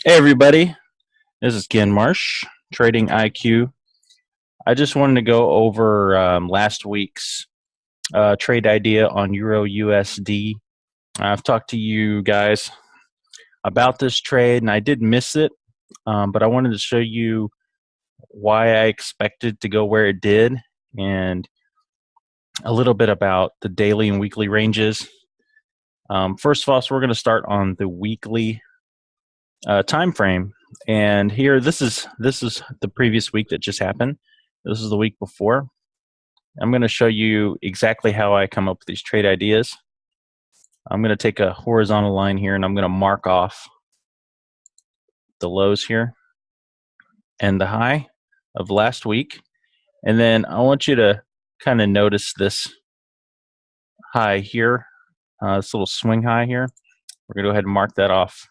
Hey everybody, this is Ken Marsh, Trading IQ. I just wanted to go over last week's trade idea on Euro USD. I've talked to you guys about this trade, and I did miss it, but I wanted to show you why I expected to go where it did, and a little bit about the daily and weekly ranges. First of all, so we're going to start on the weekly time frame. And here, this is the previous week that just happened. This is the week before. I'm going to show you exactly how I come up with these trade ideas. I'm going to take a horizontal line here, and I'm going to mark off the lows here and the high of last week. And then I want you to kind of notice this high here, this little swing high here. We're going to go ahead and mark that off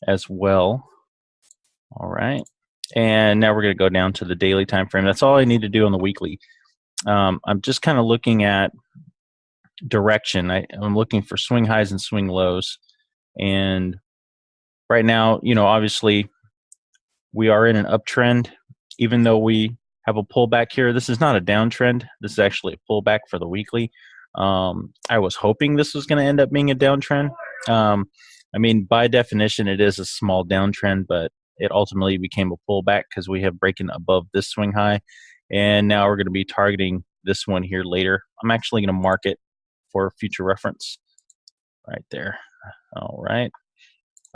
as well. All right. And now we're going to go down to the daily time frame. That's all I need to do on the weekly. I'm just kind of looking at direction. I'm looking for swing highs and swing lows. And right now, obviously we are in an uptrend, even though we have a pullback here. This is not a downtrend. This is actually a pullback for the weekly. I was hoping this was going to end up being a downtrend. By definition, it is a small downtrend, but it ultimately became a pullback because we have breaking above this swing high. And now we're going to be targeting this one here later. I'm actually going to mark it for future reference right there. All right.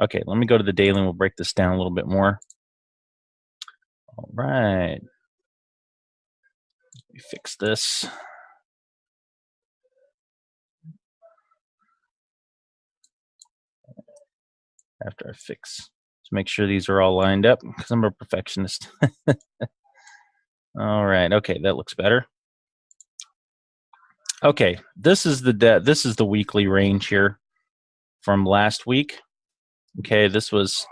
Okay, let me go to the daily and we'll break this down a little bit more. All right. Let me fix this. After I fix, to make sure these are all lined up because I'm a perfectionist. All right. Okay, that looks better. Okay, this is the weekly range here from last week. Okay, this was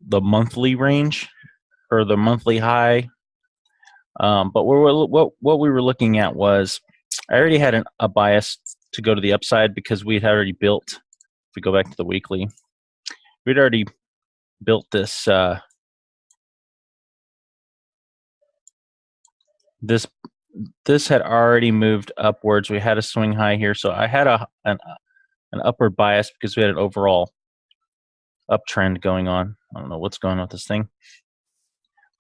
the monthly range or the monthly high. But what we were looking at was I already had a bias to go to the upside because we had already built. If we go back to the weekly, we'd already built this this had already moved upwards. We had a swing high here, so I had an upward bias because we had an overall uptrend going on. I don't know what's going on with this thing,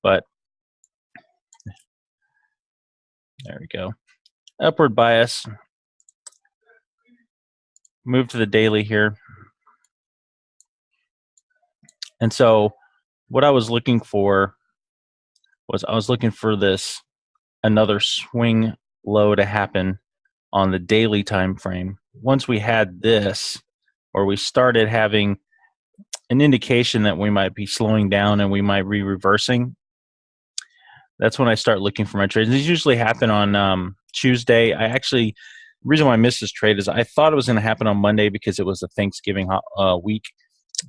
but there we go. Upward bias. Move to the daily here. And so what I was looking for was this another swing low to happen on the daily time frame. Once we had this, or we started having an indication that we might be slowing down and we might be reversing, that's when I start looking for my trades. These usually happen on Tuesday. The reason why I missed this trade is I thought it was going to happen on Monday because it was a Thanksgiving week,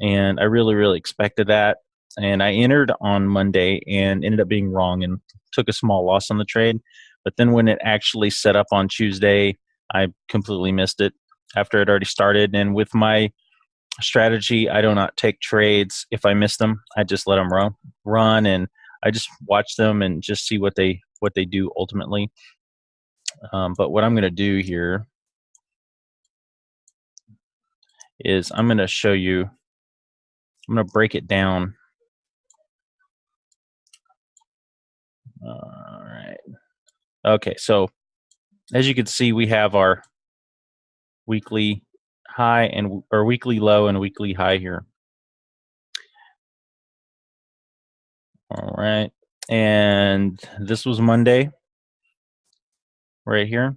and I really, really expected that. And I entered on Monday and ended up being wrong and took a small loss on the trade. But then when it actually set up on Tuesday, I completely missed it after it already started. And with my strategy, I do not take trades if I miss them. I just let them run, and I just watch them and just see what they do ultimately. But what I'm going to do here is I'm going to show you. I'm going to break it down. All right. Okay, so as you can see, we have our weekly high or weekly low and weekly high here. All right, and this was Monday right here.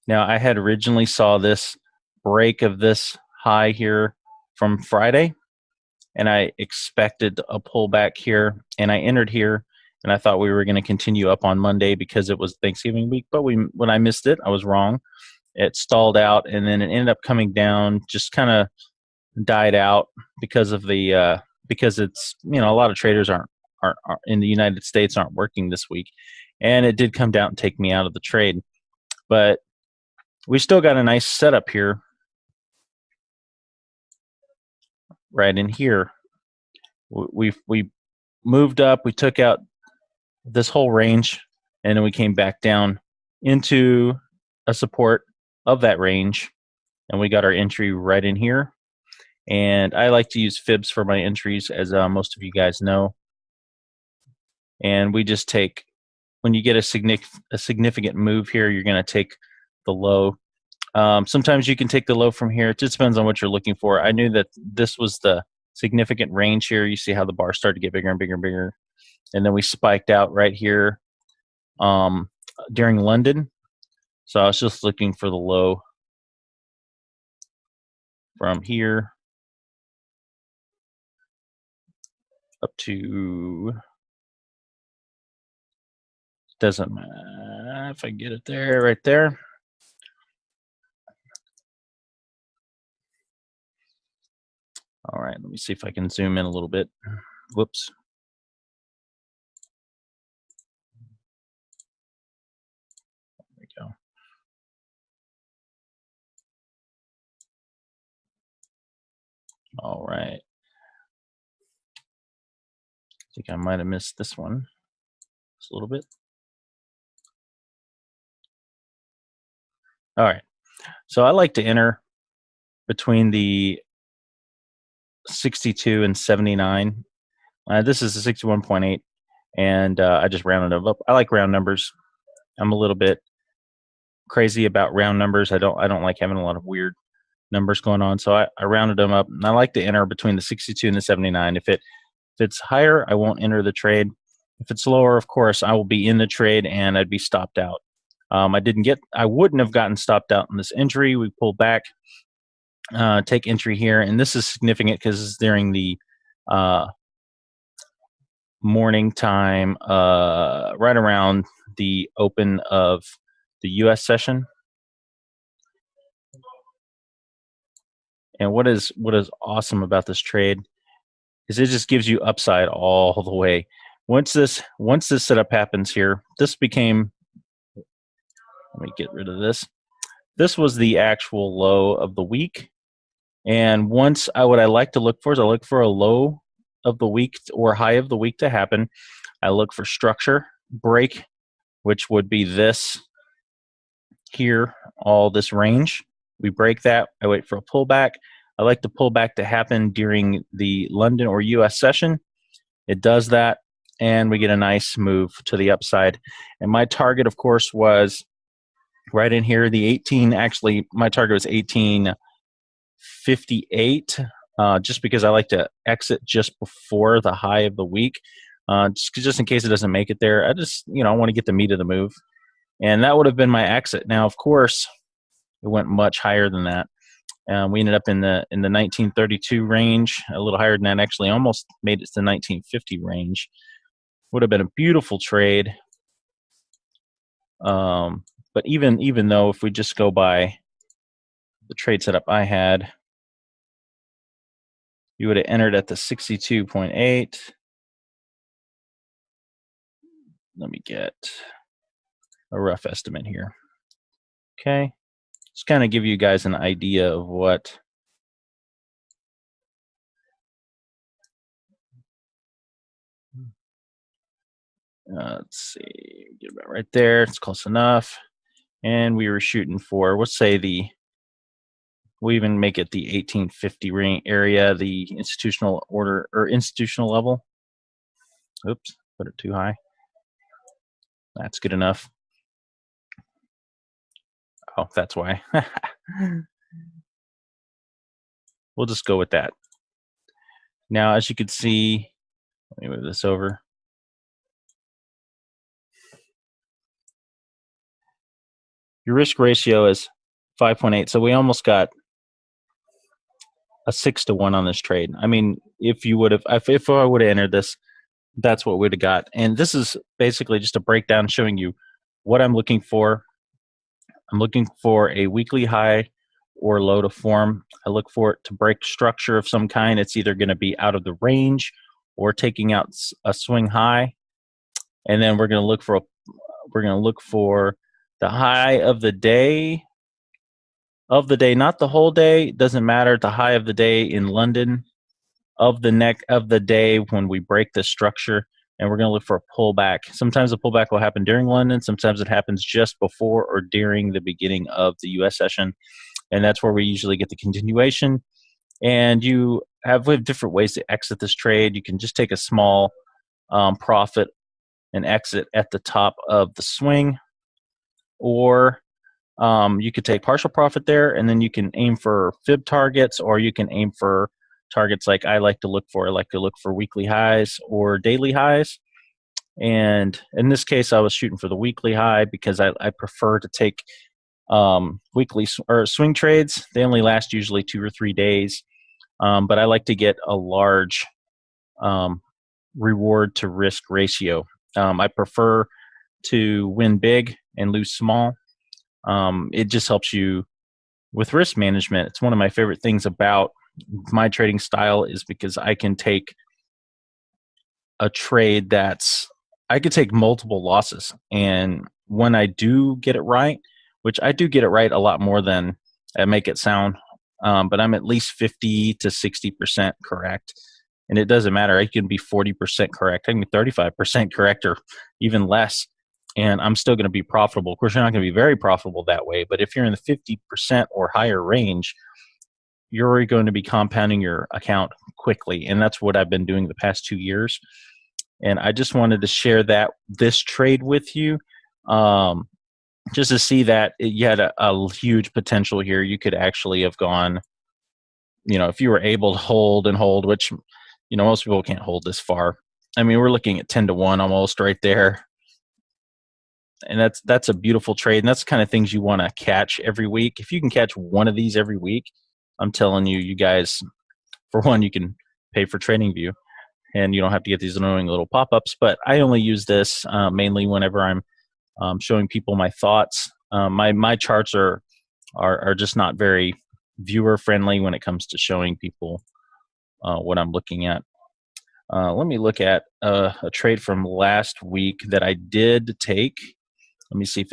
Now I had originally saw this break of this high here from Friday, and I expected a pullback here, and I entered here, and I thought we were going to continue up on Monday because it was Thanksgiving week. But when I missed it, I was wrong. It stalled out, and then it ended up coming down, just kind of died out because of the because it's a lot of traders aren't in the United States aren't working this week, and it did come down and take me out of the trade. But we still got a nice setup here. right in here. We moved up, we took out this whole range, and then we came back down into a support of that range, and we got our entry right in here. And I like to use fibs for my entries, as most of you guys know. And we just take, when you get a significant move here, you're going to take the low. Sometimes you can take the low from here. It just depends on what you're looking for. I knew that this was the significant range here. You see how the bar started to get bigger and bigger and bigger. And then we spiked out right here during London. So I was just looking for the low from here up to, doesn't matter if I get it there, right there. All right, let me see if I can zoom in a little bit. Whoops. There we go. All right. I think I might have missed this one just a little bit. All right. So I like to enter between the 62 and 79. This is a 61.8, and I just rounded it up. I like round numbers. I'm a little bit crazy about round numbers. I don't like having a lot of weird numbers going on, so I rounded them up. And I like to enter between the 62 and the 79. If it's higher, I won't enter the trade. If it's lower, of course, I will be in the trade and I'd be stopped out. I wouldn't have gotten stopped out in this entry. We pull back, take entry here, and this is significant because it's during the morning time, right around the open of the U.S. session. And what is awesome about this trade is it just gives you upside all the way. Once this setup happens here, this became, let me get rid of this. This was the actual low of the week. And what I like to look for is I look for a low of the week or high of the week to happen. I look for structure break, which would be this here, all this range. We break that. I wait for a pullback. I like the pullback to happen during the London or US session. It does that, and we get a nice move to the upside. And my target, of course, was right in here, the 18. Actually, my target was 1858, just because I like to exit just before the high of the week, just in case it doesn't make it there. I just, I want to get the meat of the move. And that would have been my exit. Now, of course, it went much higher than that. We ended up in the 1932 range, a little higher than that. Actually, almost made it to the 1950 range. Would have been a beautiful trade. But even though, if we just go by the trade setup I had, you would have entered at the 62.8. Let me get a rough estimate here. Okay. Just kind of give you guys an idea of what let's see, get about right there. It's close enough. And we were shooting for, let's say we even make it the 1850 ring area, the institutional order or institutional level. Oops, put it too high. That's good enough. Oh, that's why. We'll just go with that. Now, as you can see, let me move this over. Your risk ratio is 5.8, so we almost got a 6-to-1 on this trade. I mean, if I would have entered this, that's what we'd have got. And this is basically just a breakdown showing you what I'm looking for. I'm looking for a weekly high or low to form. I look for it to break structure of some kind. It's either going to be out of the range or taking out a swing high. And then we're going to look for the high of the day. Not the whole day. It doesn't matter. The high of the day in London. of the day when we break the structure, and we're going to look for a pullback. Sometimes the pullback will happen during London. Sometimes it happens just before or during the beginning of the U.S. session, and that's where we usually get the continuation. And we have different ways to exit this trade. You can just take a small profit and exit at the top of the swing, or you could take partial profit there, and then you can aim for fib targets, or you can aim for targets like I like to look for. I like to look for weekly highs or daily highs. And in this case, I was shooting for the weekly high because I prefer to take weekly or swing trades. They only last usually 2 or 3 days, but I like to get a large reward to risk ratio. I prefer to win big and lose small. It just helps you with risk management. It's one of my favorite things about my trading style is because I can take a trade I could take multiple losses. And when I do get it right, which I do get it right a lot more than I make it sound, but I'm at least 50 to 60% correct. And it doesn't matter. I can be 40% correct. I can be 35% correct or even less. And I'm still going to be profitable. Of course, you're not going to be very profitable that way. But if you're in the 50% or higher range, you're going to be compounding your account quickly. And that's what I've been doing the past 2 years. And I just wanted to share this trade with you, just to see that you had a huge potential here. You could actually have gone, if you were able to hold and hold, which, most people can't hold this far. I mean, we're looking at 10-1 almost right there. And that's a beautiful trade. And that's the kind of things you want to catch every week. If you can catch one of these every week, I'm telling you guys, for one, you can pay for TradingView and you don't have to get these annoying little pop-ups. But I only use this mainly whenever I'm showing people my thoughts. My charts are just not very viewer friendly when it comes to showing people what I'm looking at. Let me look at a trade from last week that I did take. Let me see if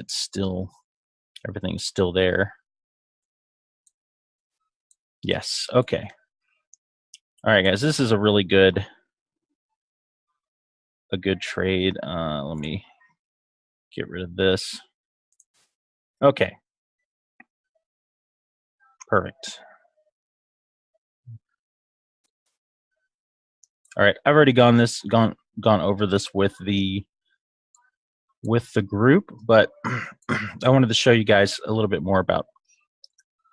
everything's still there. Yes. Okay. All right, guys. This is a really good trade. Let me get rid of this. Okay. Perfect. All right. I've already gone over this with the group, but I wanted to show you guys a little bit more about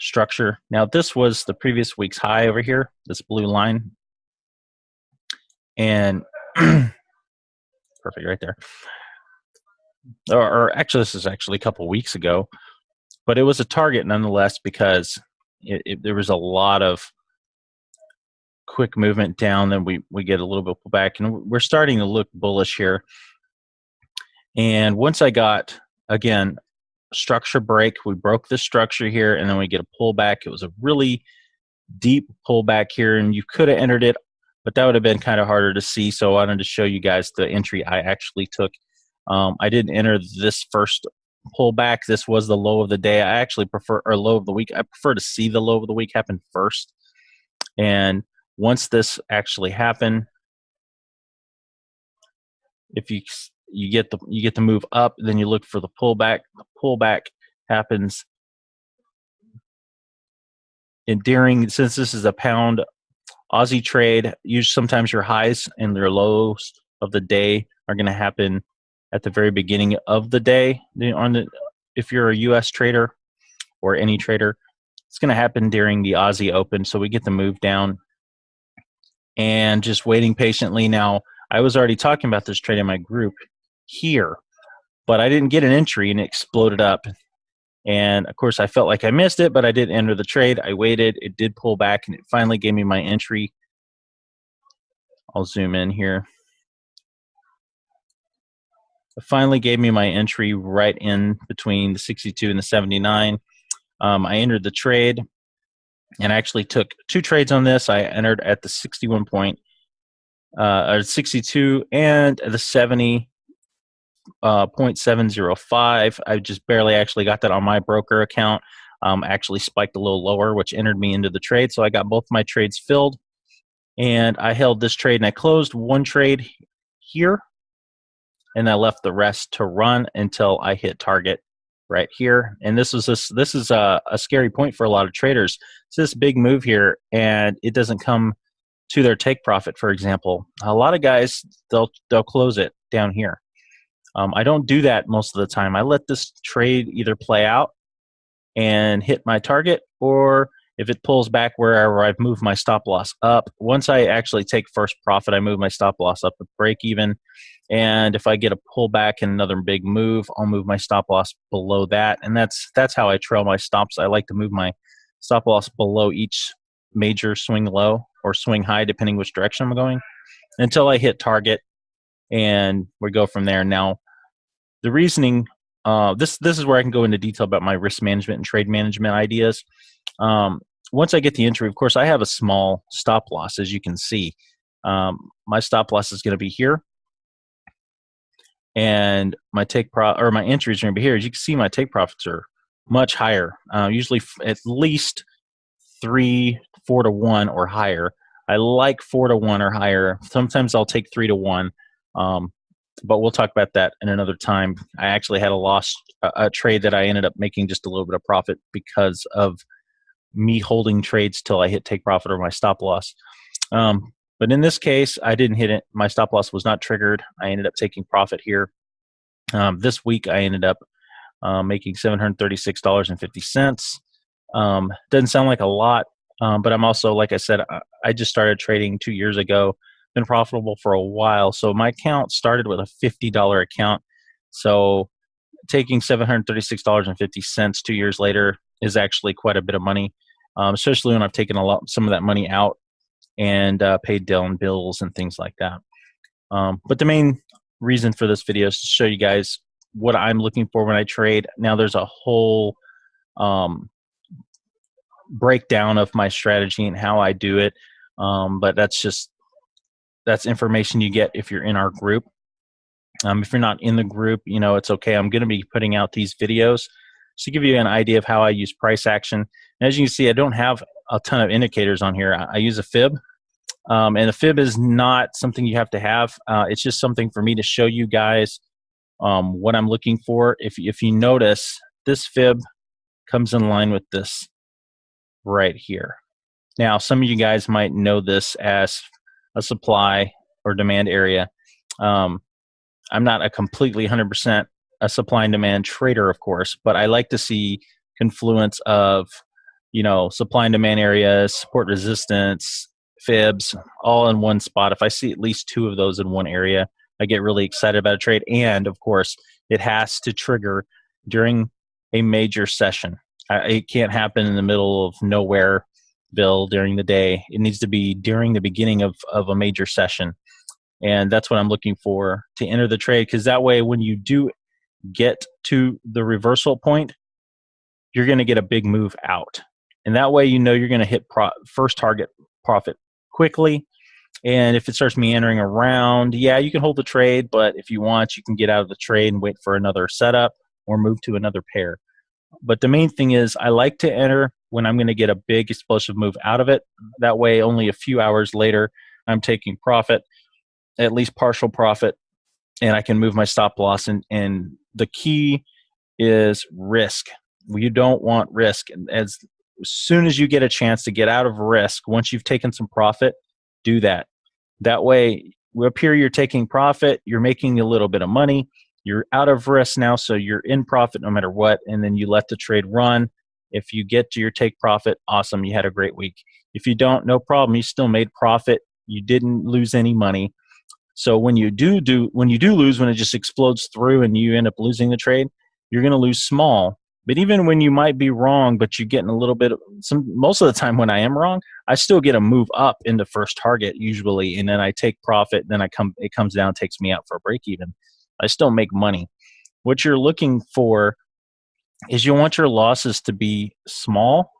structure. Now, this was the previous week's high over here, this blue line. And perfect right there. Or actually, this is actually a couple weeks ago, but it was a target nonetheless because there was a lot of quick movement down. Then we get a little bit back, and we're starting to look bullish here. And once I got, again, structure break, we broke the structure here, and then we get a pullback. It was a really deep pullback here, and you could have entered it, but that would have been kind of harder to see. So I wanted to show you guys the entry I actually took. I didn't enter this first pullback. This was the low of the day. I actually prefer, or low of the week. I prefer to see the low of the week happen first. And once this actually happened, if you get the move up, then you look for the pullback. The pullback happens since this is a pound Aussie trade, sometimes your highs and your lows of the day are going to happen at the very beginning of the day. If you're a U.S. trader or any trader, it's going to happen during the Aussie Open. So we get the move down and just waiting patiently. Now, I was already talking about this trade in my group here, but I didn't get an entry and it exploded up. And of course, I felt like I missed it, but I did enter the trade. I waited. It did pull back, and it finally gave me my entry. I'll zoom in here. It finally gave me my entry right in between the 62 and the 79. I entered the trade, and I actually took 2 trades on this. I entered at the 62 and the 70. 0.705. I just barely actually got that on my broker account. Actually spiked a little lower, which entered me into the trade. So I got both my trades filled. and I held this trade, and I closed one trade here, and I left the rest to run until I hit target right here. And this is a scary point for a lot of traders. It's this big move here, and it doesn't come to their take profit. For example, a lot of guys, they'll close it down here. I don't do that most of the time. I let this trade either play out and hit my target, or if it pulls back wherever I've moved my stop loss up. Once I actually take first profit, I move my stop loss up to break even. And if I get a pullback and another big move, I'll move my stop loss below that. And that's how I trail my stops. I like to move my stop loss below each major swing low or swing high, depending which direction I'm going, until I hit target, and we go from there. Now, the reasoning, this is where I can go into detail about my risk management and trade management ideas. Once I get the entry, of course, I have a small stop loss, as you can see. My stop loss is going to be here, and my my entries are going to be here. As you can see, my take profits are much higher, usually at least 3, 4 to 1 or higher. I like 4 to 1 or higher. Sometimes I'll take 3 to 1, but we'll talk about that in another time. I actually had a trade that I ended up making just a little bit of profit because of me holding trades till I hit take profit or my stop loss. But in this case, I didn't hit it. My stop loss was not triggered. I ended up taking profit here. This week, I ended up making $736.50. Doesn't sound like a lot, but I'm also, like I said, I just started trading 2 years ago. Been profitable for a while. So my account started with a $50 account. So taking $736.50 2 years later is actually quite a bit of money, especially when I've taken some of that money out and paid down bills and things like that. But the main reason for this video is to show you guys what I'm looking for when I trade. Now, there's a whole breakdown of my strategy and how I do it, but that's information you get if you're in our group. If you're not in the group, it's okay. I'm going to be putting out these videos to give you an idea of how I use price action. And as you can see, I don't have a ton of indicators on here. I use a fib, and a fib is not something you have to have. It's just something for me to show you guys what I'm looking for. If you notice, this fib comes in line with this right here. Now, some of you guys might know this as a supply or demand area. I'm not a completely 100% a supply and demand trader, of course, but I like to see confluence of, supply and demand areas, support, resistance, fibs, all in one spot. If I see at least 2 of those in one area, I get really excited about a trade. And of course, it has to trigger during a major session. It can't happen in the middle of nowhere, Bill, during the day. It needs to be during the beginning of a major session. And that's what I'm looking for to enter the trade, because that way when you do get to the reversal point, you're going to get a big move out. And that way you're going to hit first target profit quickly. And if it starts meandering around, yeah, you can hold the trade, but if you want, you can get out of the trade and wait for another setup or move to another pair. But the main thing is I like to enter when I'm going to get a big explosive move out of it. That way only a few hours later, I'm taking profit, at least partial profit, and I can move my stop loss. And the key is risk. You don't want risk. And as soon as you get a chance to get out of risk, once you've taken some profit, do that. That way, up here you're taking profit, you're making a little bit of money, you're out of risk now, so you're in profit no matter what, and then you let the trade run. If you get to your take profit, awesome, you had a great week. If you don't, no problem, you still made profit, you didn't lose any money. So when you do lose, when it just explodes through and you end up losing the trade, you're going to lose small. But even when you might be wrong, but you're getting a little bit most of the time when I am wrong, I still get a move up into first target usually, and then I take profit, then it comes down, takes me out for a break even. I still make money. What you're looking for is you want your losses to be small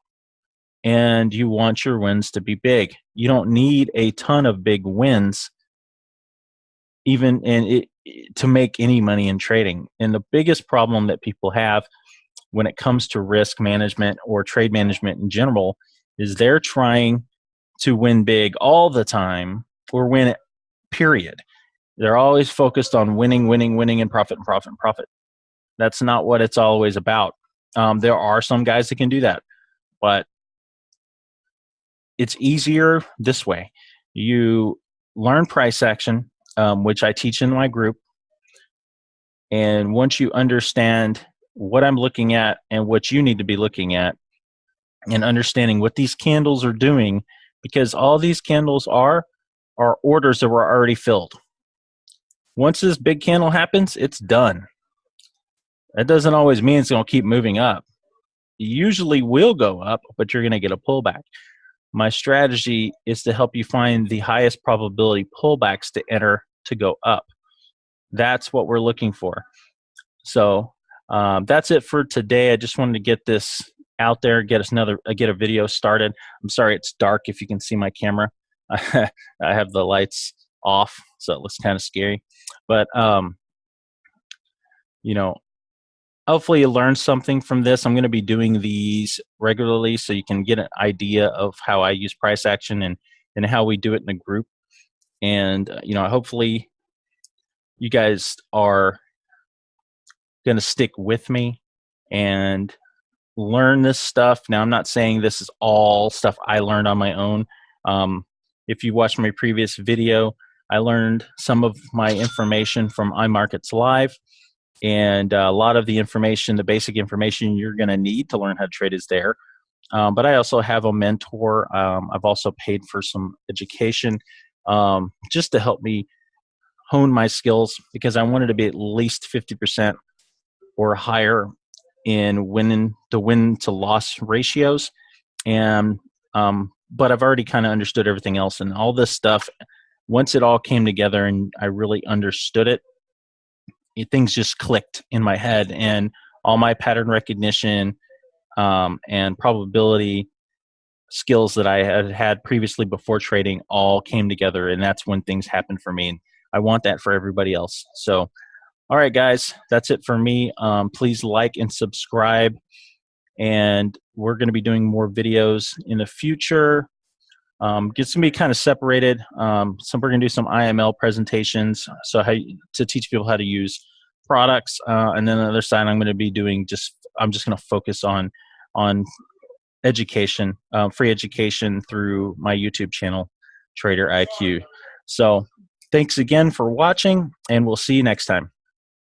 and you want your wins to be big. You don't need a ton of big wins to make any money in trading. And the biggest problem that people have when it comes to risk management or trade management in general is they're trying to win big all the time or win it, period. They're always focused on winning, winning, winning, and profit, and profit, and profit. That's not what it's always about. There are some guys that can do that, but it's easier this way. You learn price action, which I teach in my group. And once you understand what I'm looking at and what you need to be looking at, and understanding what these candles are doing, because all these candles are orders that were already filled. Once this big candle happens, it's done. That doesn't always mean it's going to keep moving up. It usually will go up, but you're going to get a pullback. My strategy is to help you find the highest probability pullbacks to enter to go up. That's what we're looking for. So that's it for today. I just wanted to get this out there, get a video started. I'm sorry it's dark if you can see my camera. I have the lights off, so it looks kind of scary. But hopefully you learned something from this. I'm going to be doing these regularly so you can get an idea of how I use price action and how we do it in a group. And hopefully you guys are going to stick with me and learn this stuff. Now, I'm not saying this is all stuff I learned on my own. If you watched my previous video, I learned some of my information from iMarkets Live, and a lot of the information, the basic information you're going to need to learn how to trade is there. But I also have a mentor. I've also paid for some education just to help me hone my skills, because I wanted to be at least 50% or higher in win to loss ratios. And but I've already kind of understood everything else, and all this stuff, once it all came together and I really understood it, things just clicked in my head, and all my pattern recognition and probability skills that I had previously before trading all came together, and that's when things happen for me. And I want that for everybody else. So all right, guys, that's it for me. Please like and subscribe, and we're going to be doing more videos in the future. It's going to be kind of separated. So we're going to do some IML presentations, so to teach people how to use products, and then on the other side, I'm going to be doing I'm just going to focus on education, free education through my YouTube channel, Trader IQ. So thanks again for watching, and we'll see you next time.